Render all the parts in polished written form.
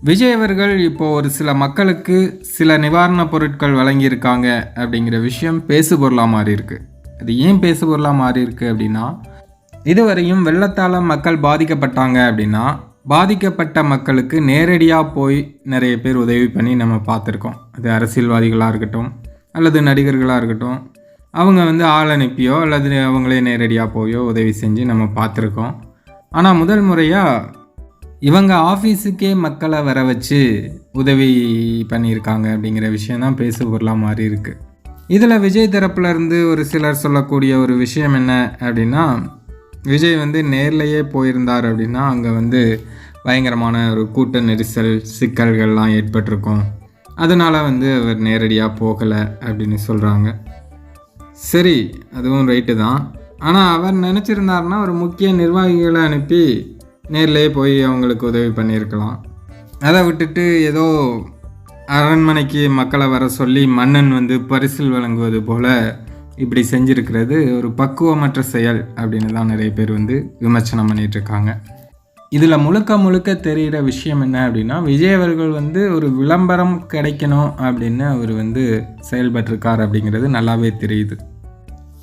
விஜய் அவர்கள் இப்போ ஒரு சில மக்களுக்கு சில நிவாரணப் பொருட்கள் வழங்கியிருக்காங்க அப்படிங்கிற விஷயம் பேசுபொருளாக மாறி இருக்கு. அது ஏன் பேசுபொருளாக மாறி இருக்கு அப்படின்னா, இதுவரையும் வெள்ளத்தால் மக்கள் பாதிக்கப்பட்டாங்க அப்படின்னா, பாதிக்கப்பட்ட மக்களுக்கு நேரடியாக போய் நிறைய பேர் உதவி பண்ணி நம்ம பார்த்துருக்கோம். அது அரசியல்வாதிகளாக இருக்கட்டும் அல்லது நடிகர்களாக இருக்கட்டும், அவங்க ஆள் அனுப்பியோ அல்லது அவங்களே நேரடியாக போயோ உதவி செஞ்சு நம்ம பார்த்துருக்கோம். ஆனால் முதல் முறையாக இவங்க ஆஃபீஸுக்கே மக்களை வர வச்சு உதவி பண்ணியிருக்காங்க அப்படிங்கிற விஷயந்தான் பேசுபொருளாக மாறி இருக்கு. இதில் விஜய் தரப்புலேருந்து ஒரு சிலர் சொல்லக்கூடிய ஒரு விஷயம் என்ன அப்படின்னா, விஜய் நேர்லையே போயிருந்தார் அப்படின்னா அங்கே பயங்கரமான ஒரு கூட்ட நெரிசல் சிக்கல்கள்லாம் ஏற்பட்டிருக்கும். அதனால் அவர் நேரடியாக போகலை அப்படின்னு சொல்கிறாங்க. சரி, அதுவும் ரைட்டு தான். ஆனால் அவர் நினச்சிருந்தாருன்னா ஒரு முக்கிய நிர்வாகிகளை அனுப்பி நேர்லேயே போய் அவங்களுக்கு உதவி பண்ணியிருக்கலாம். அதை விட்டுட்டு ஏதோ அரண்மனைக்கு மக்களை வர சொல்லி மன்னன் பரிசில் வழங்குவது போல் இப்படி செஞ்சுருக்கிறது ஒரு பக்குவமற்ற செயல் அப்படின்னு தான் நிறைய பேர் விமர்சனம் பண்ணிகிட்ருக்காங்க. இதில் முழுக்க முழுக்க தெரிகிற விஷயம் என்ன அப்படின்னா, விஜய் அவர்கள் ஒரு விளம்பரம் கிடைக்கணும் அப்படின்னு அவர் செயல்பட்டிருக்கார் அப்படிங்கிறது நல்லாவே தெரியுது.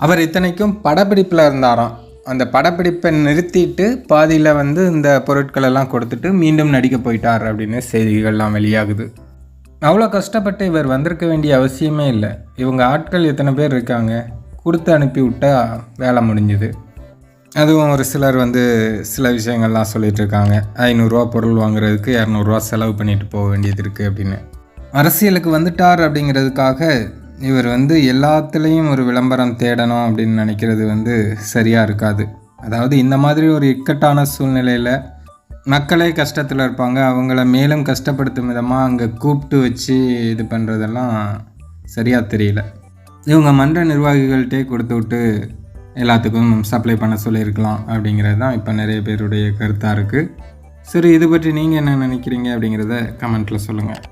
அவர் இத்தனைக்கும் படப்பிடிப்பில் இருந்தாராம். அந்த படப்பிடிப்பை நிறுத்திட்டு பாதியில் இந்த பொருட்களெல்லாம் கொடுத்துட்டு மீண்டும் நடிக்க போயிட்டார் அப்படின்னு செய்திகள்லாம் வெளியாகுது. அவ்வளோ கஷ்டப்பட்டு இவர் வந்திருக்க வேண்டிய அவசியமே இல்லை. இவங்க ஆட்கள் எத்தனை பேர் இருக்காங்க, கொடுத்து அனுப்பி விட்டால் வேலை முடிஞ்சுது. அதுவும் ஒரு சிலர் சில விஷயங்கள்லாம் சொல்லிகிட்டு இருக்காங்க. 500 ரூபா பொருள் வாங்குறதுக்கு 200 ரூபா செலவு பண்ணிட்டு போக வேண்டியது இருக்குது அப்படின்னு. அரசியலுக்கு வந்துட்டார் அப்படிங்கிறதுக்காக இவர் எல்லாத்துலேயும் ஒரு விளம்பரம் தேடணும் அப்படின்னு நினைக்கிறது சரியாக இருக்காது. அதாவது இந்த மாதிரி ஒரு இக்கட்டான சூழ்நிலையில் மக்களே கஷ்டத்தில் இருப்பாங்க, அவங்கள மேலும் கஷ்டப்படுத்தும் விதமாக அங்கே கூப்பிட்டு வச்சு இது பண்ணுறதெல்லாம் சரியாக தெரியல. இவங்க மன்ற நிர்வாகிகள்கிட்டே கொடுத்து விட்டு எல்லாத்துக்கும் சப்ளை பண்ண சொல்லியிருக்கலாம் அப்படிங்கிறது தான் இப்போ நிறைய பேருடைய கருத்தாக இருக்குது. சரி, இது பற்றி நீங்கள் என்ன நினைக்கிறீங்க அப்படிங்கிறத கமெண்ட்டில் சொல்லுங்கள்.